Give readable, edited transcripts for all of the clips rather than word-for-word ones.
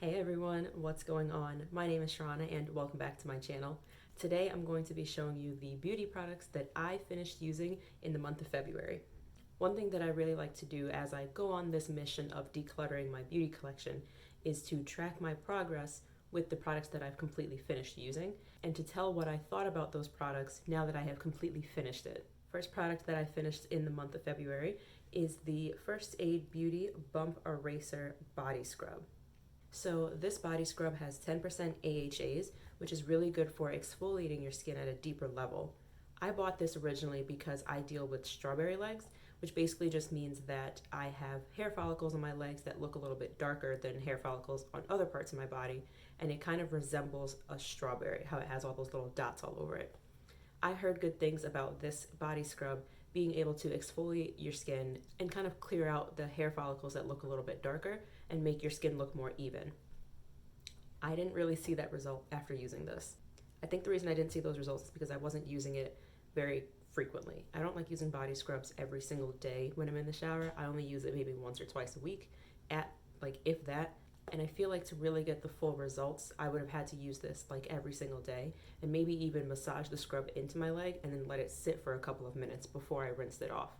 Hey everyone, what's going on? My name is Sharana and welcome back to my channel. Today I'm going to be showing you the beauty products that I finished using in the month of February. One thing that I really like to do as I go on this mission of decluttering my beauty collection is to track my progress with the products that I've completely finished using and to tell what I thought about those products now that I have completely finished it. First product that I finished in the month of February is the First Aid Beauty Bump Eraser Body Scrub. So this body scrub has 10% AHAs, which is really good for exfoliating your skin at a deeper level. I bought this originally because I deal with strawberry legs, which basically just means that I have hair follicles on my legs that look a little bit darker than hair follicles on other parts of my body, and it kind of resembles a strawberry, how it has all those little dots all over it. I heard good things about this body scrub being able to exfoliate your skin and kind of clear out the hair follicles that look a little bit darker and make your skin look more even. I didn't really see that result after using this. I think the reason I didn't see those results is because I wasn't using it very frequently. I don't like using body scrubs every single day when I'm in the shower. I only use it maybe once or twice a week, at like if that. And I feel like to really get the full results, I would have had to use this like every single day and maybe even massage the scrub into my leg and then let it sit for a couple of minutes before I rinsed it off.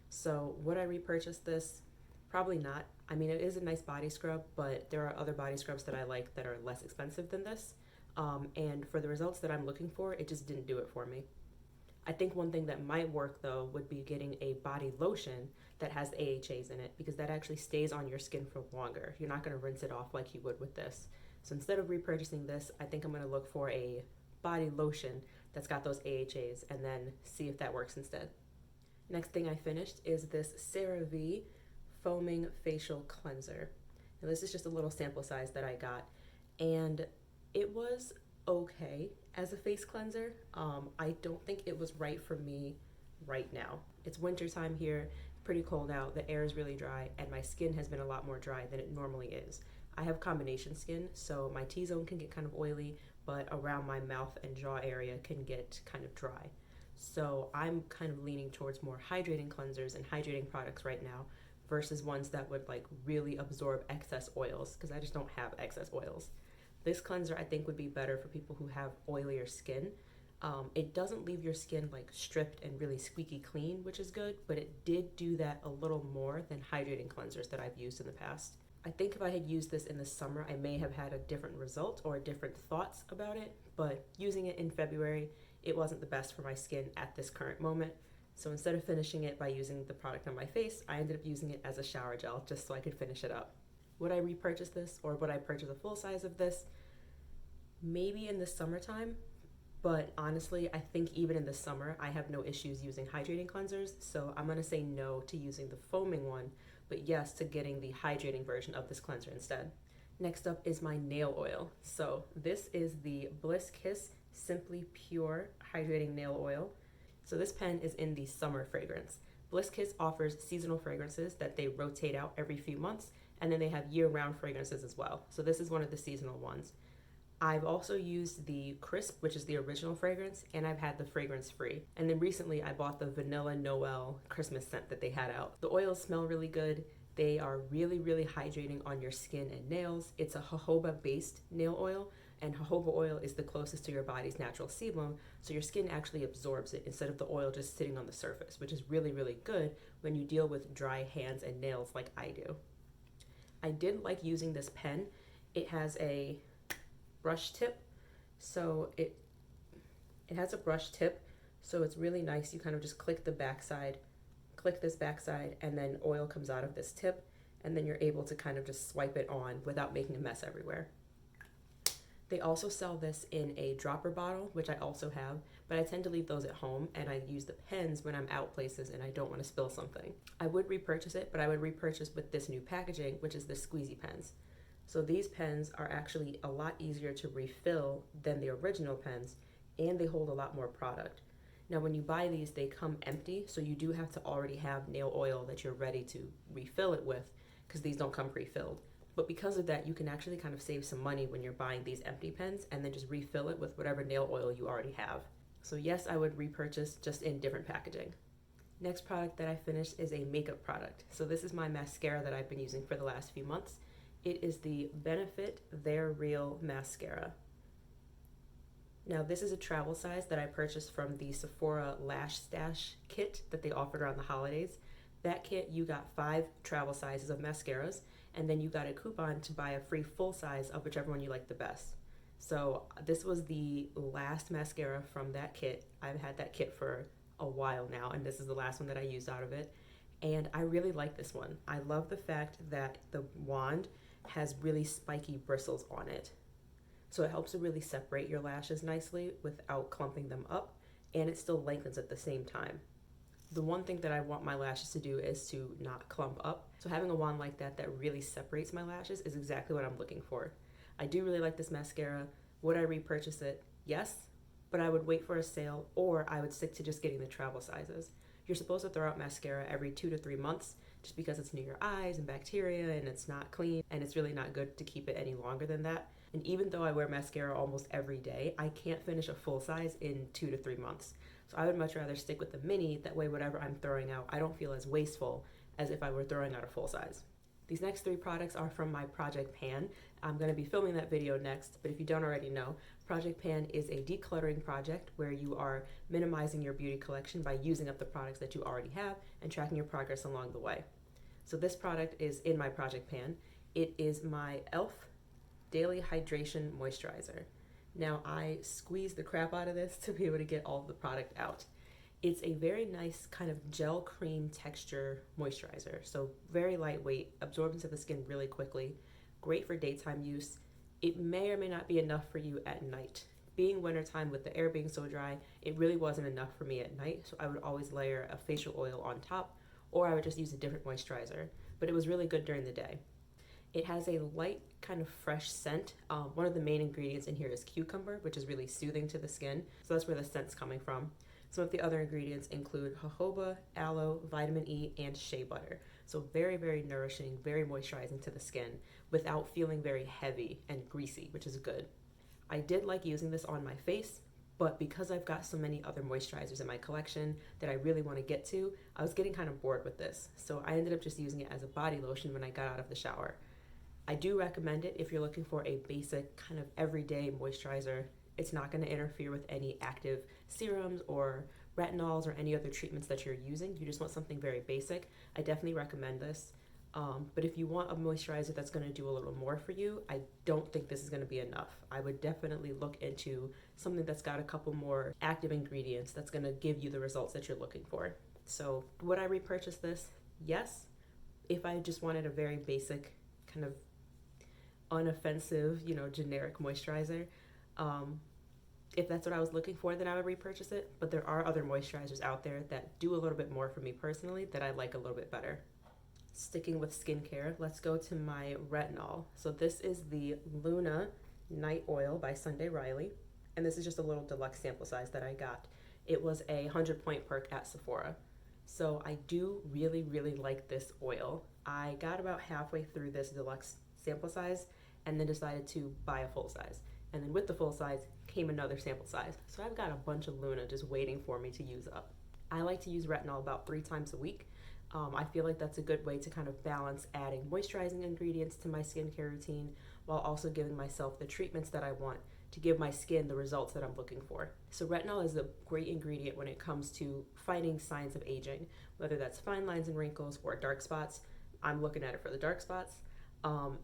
So would I repurchase this? Probably not. I mean, it is a nice body scrub, but there are other body scrubs that I like that are less expensive than this. And for the results that I'm looking for, it just didn't do it for me. I think one thing that might work though would be getting a body lotion that has AHAs in it, because that actually stays on your skin for longer. You're not going to rinse it off like you would with this. So instead of repurchasing this, I think I'm going to look for a body lotion that's got those AHAs and then see if that works instead. Next thing I finished is this Cerave foaming facial cleanser. Now this is just a little sample size that I got, and it was okay as a face cleanser. I don't think it was right for me right now. It's winter time here, pretty cold out, the air is really dry, and my skin has been a lot more dry than it normally is. I have combination skin, so my T-zone can get kind of oily, but around my mouth and jaw area can get kind of dry. So I'm kind of leaning towards more hydrating cleansers and hydrating products right now versus ones that would like really absorb excess oils, because I just don't have excess oils. This cleanser I think would be better for people who have oilier skin. It doesn't leave your skin like stripped and really squeaky clean, which is good, but it did do that a little more than hydrating cleansers that I've used in the past. I think if I had used this in the summer, I may have had a different result or different thoughts about it, but using it in February, it wasn't the best for my skin at this current moment. So instead of finishing it by using the product on my face, I ended up using it as a shower gel just so I could finish it up. Would I repurchase this, or would I purchase a full size of this? Maybe in the summertime, but honestly, I think even in the summer, I have no issues using hydrating cleansers, so I'm gonna say no to using the foaming one, but yes to getting the hydrating version of this cleanser instead. Next up is my nail oil. So this is the Bliss Kiss Simply Pure Hydrating Nail Oil. So this pen is in the summer fragrance. Bliss Kiss offers seasonal fragrances that they rotate out every few months, and then they have year-round fragrances as well. So this is one of the seasonal ones. I've also used the Crisp, which is the original fragrance, and I've had the fragrance free. And then recently I bought the Vanilla Noel Christmas scent that they had out. The oils smell really good. They are really, really hydrating on your skin and nails. It's a jojoba-based nail oil, and jojoba oil is the closest to your body's natural sebum, so your skin actually absorbs it instead of the oil just sitting on the surface, which is really, really good when you deal with dry hands and nails like I do. I did like using this pen. It has a brush tip, so it has a brush tip, so it's really nice. You kind of just click the backside, click this backside, and then oil comes out of this tip, and then you're able to kind of just swipe it on without making a mess everywhere. They also sell this in a dropper bottle, which I also have, but I tend to leave those at home, and I use the pens when I'm out places and I don't want to spill something. I would repurchase it, but I would repurchase with this new packaging, which is the squeezy pens. So these pens are actually a lot easier to refill than the original pens, and they hold a lot more product. Now when you buy these, they come empty, so you do have to already have nail oil that you're ready to refill it with, because these don't come pre-filled. But because of that, you can actually kind of save some money when you're buying these empty pens and then just refill it with whatever nail oil you already have. So yes, I would repurchase, just in different packaging. Next product that I finished is a makeup product. So this is my mascara that I've been using for the last few months, It is the Benefit They're Real Mascara. Now this is a travel size that I purchased from the Sephora Lash Stash kit that they offered around the holidays. That kit, you got 5 travel sizes of mascaras, and then you got a coupon to buy a free full size of whichever one you like the best. So this was the last mascara from that kit. I've had that kit for a while now, and this is the last one that I used out of it. And I really like this one. I love the fact that the wand has really spiky bristles on it. So it helps to really separate your lashes nicely without clumping them up, and it still lengthens at the same time. The one thing that I want my lashes to do is to not clump up. So having a wand like that that really separates my lashes is exactly what I'm looking for. I do really like this mascara. Would I repurchase it? Yes, but I would wait for a sale, or I would stick to just getting the travel sizes. You're supposed to throw out mascara every 2 to 3 months just because it's near your eyes and bacteria and it's not clean, and it's really not good to keep it any longer than that. And even though I wear mascara almost every day, I can't finish a full size in 2 to 3 months. So I would much rather stick with the mini. That way whatever I'm throwing out, I don't feel as wasteful as if I were throwing out a full size. These next 3 products are from my Project Pan. I'm going to be filming that video next, but if you don't already know, Project Pan is a decluttering project where you are minimizing your beauty collection by using up the products that you already have and tracking your progress along the way. So this product is in my Project Pan. It is my e.l.f. Daily Hydration Moisturizer. Now I squeezed the crap out of this to be able to get all of the product out. It's a very nice kind of gel cream texture moisturizer. So very lightweight, absorbs into the skin really quickly, great for daytime use. It may or may not be enough for you at night. Being wintertime with the air being so dry, it really wasn't enough for me at night. So I would always layer a facial oil on top, or I would just use a different moisturizer. But it was really good during the day. It has a light kind of fresh scent. One of the main ingredients in here is cucumber, which is really soothing to the skin. So that's where the scent's coming from. Some of the other ingredients include jojoba, aloe, vitamin E, and shea butter. So very, very nourishing, very moisturizing to the skin without feeling very heavy and greasy, which is good. I did like using this on my face, but because I've got so many other moisturizers in my collection that I really want to get to, I was getting kind of bored with this. So I ended up just using it as a body lotion when I got out of the shower. I do recommend it if you're looking for a basic kind of everyday moisturizer. It's not going to interfere with any active serums or retinols or any other treatments that you're using. You just want something very basic. I definitely recommend this. But if you want a moisturizer that's going to do a little more for you, I don't think this is going to be enough. I would definitely look into something that's got a couple more active ingredients that's going to give you the results that you're looking for. So would I repurchase this? Yes. If I just wanted a very basic kind of unoffensive, generic moisturizer. If that's what I was looking for, then I would repurchase it. But there are other moisturizers out there that do a little bit more for me personally that I like a little bit better. Sticking with skincare, let's go to my retinol. So this is the Luna Night Oil by Sunday Riley. And this is just a little deluxe sample size that I got. It was a 100-point perk at Sephora. So I do really, really like this oil. I got about halfway through this deluxe sample size and then decided to buy a full size. And then with the full size came another sample size. So I've got a bunch of Luna just waiting for me to use up. I like to use retinol about 3 times a week. I feel like that's a good way to kind of balance adding moisturizing ingredients to my skincare routine while also giving myself the treatments that I want to give my skin the results that I'm looking for. So retinol is a great ingredient when it comes to fighting signs of aging, whether that's fine lines and wrinkles or dark spots. I'm looking at it for the dark spots.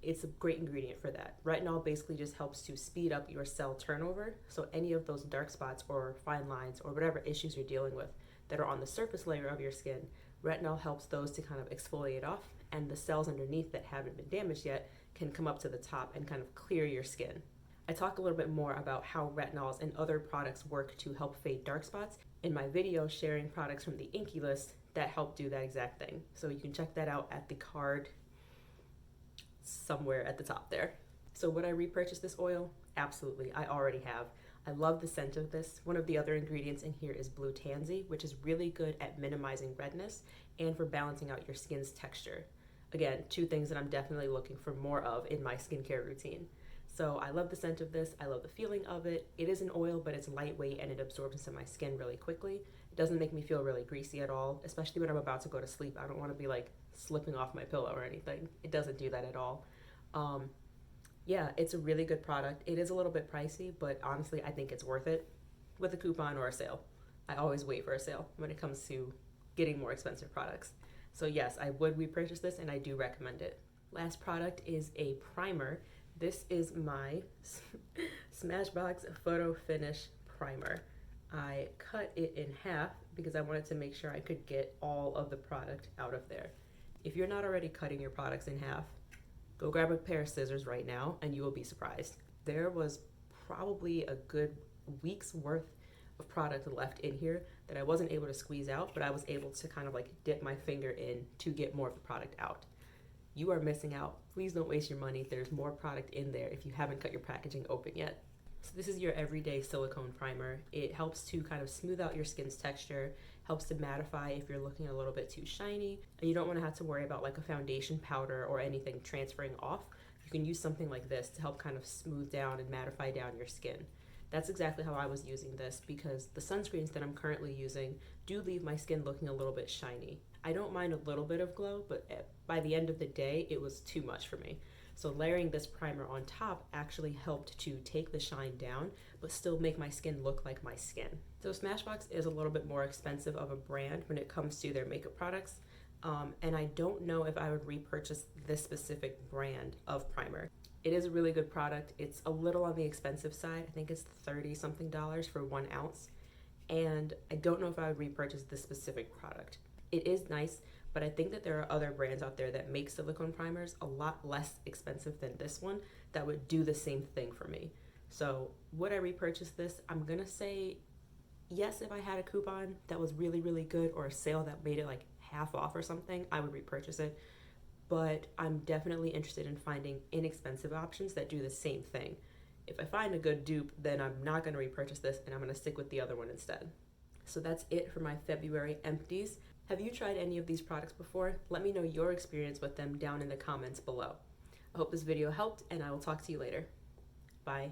It's a great ingredient for that. Retinol basically just helps to speed up your cell turnover. So any of those dark spots or fine lines or whatever issues you're dealing with that are on the surface layer of your skin, retinol helps those to kind of exfoliate off, and the cells underneath that haven't been damaged yet can come up to the top and kind of clear your skin. I talk a little bit more about how retinols and other products work to help fade dark spots in my video sharing products from the Inky list that help do that exact thing. So you can check that out at the card somewhere at the top there. So would I repurchase this oil? Absolutely, I already have. I love the scent of this. One of the other ingredients in here is blue tansy, which is really good at minimizing redness and for balancing out your skin's texture. Again, 2 things that I'm definitely looking for more of in my skincare routine. So I love the scent of this. I love the feeling of it. It is an oil, but it's lightweight and it absorbs into my skin really quickly. It doesn't make me feel really greasy at all, especially when I'm about to go to sleep. I don't want to be like slipping off my pillow or anything. It doesn't do that at all. Yeah, it's a really good product. It is a little bit pricey, but honestly, I think it's worth it with a coupon or a sale. I always wait for a sale when it comes to getting more expensive products. So yes, I would repurchase this and I do recommend it. Last product is a primer. This is my Smashbox Photo Finish Primer. I cut it in half because I wanted to make sure I could get all of the product out of there. If you're not already cutting your products in half, go grab a pair of scissors right now and you will be surprised. There was probably a good week's worth of product left in here that I wasn't able to squeeze out, but I was able to kind of like dip my finger in to get more of the product out. You are missing out. Please don't waste your money. There's more product in there if you haven't cut your packaging open yet. So this is your everyday silicone primer. It helps to kind of smooth out your skin's texture, helps to mattify if you're looking a little bit too shiny, and you don't want to have to worry about like a foundation powder or anything transferring off. You can use something like this to help kind of smooth down and mattify down your skin. That's exactly how I was using this because the sunscreens that I'm currently using do leave my skin looking a little bit shiny. I don't mind a little bit of glow, but by the end of the day, it was too much for me. So layering this primer on top actually helped to take the shine down, but still make my skin look like my skin. So Smashbox is a little bit more expensive of a brand when it comes to their makeup products. And I don't know if I would repurchase this specific brand of primer. It is a really good product. It's a little on the expensive side. I think it's $30 something for 1 ounce. And I don't know if I would repurchase this specific product. It is nice, but I think that there are other brands out there that make silicone primers a lot less expensive than this one that would do the same thing for me. So would I repurchase this? I'm gonna say yes. If I had a coupon that was really, really good or a sale that made it like half off or something, I would repurchase it. But I'm definitely interested in finding inexpensive options that do the same thing. If I find a good dupe, then I'm not gonna repurchase this and I'm gonna stick with the other one instead. So that's it for my February empties. Have you tried any of these products before? Let me know your experience with them down in the comments below. I hope this video helped and I will talk to you later. Bye.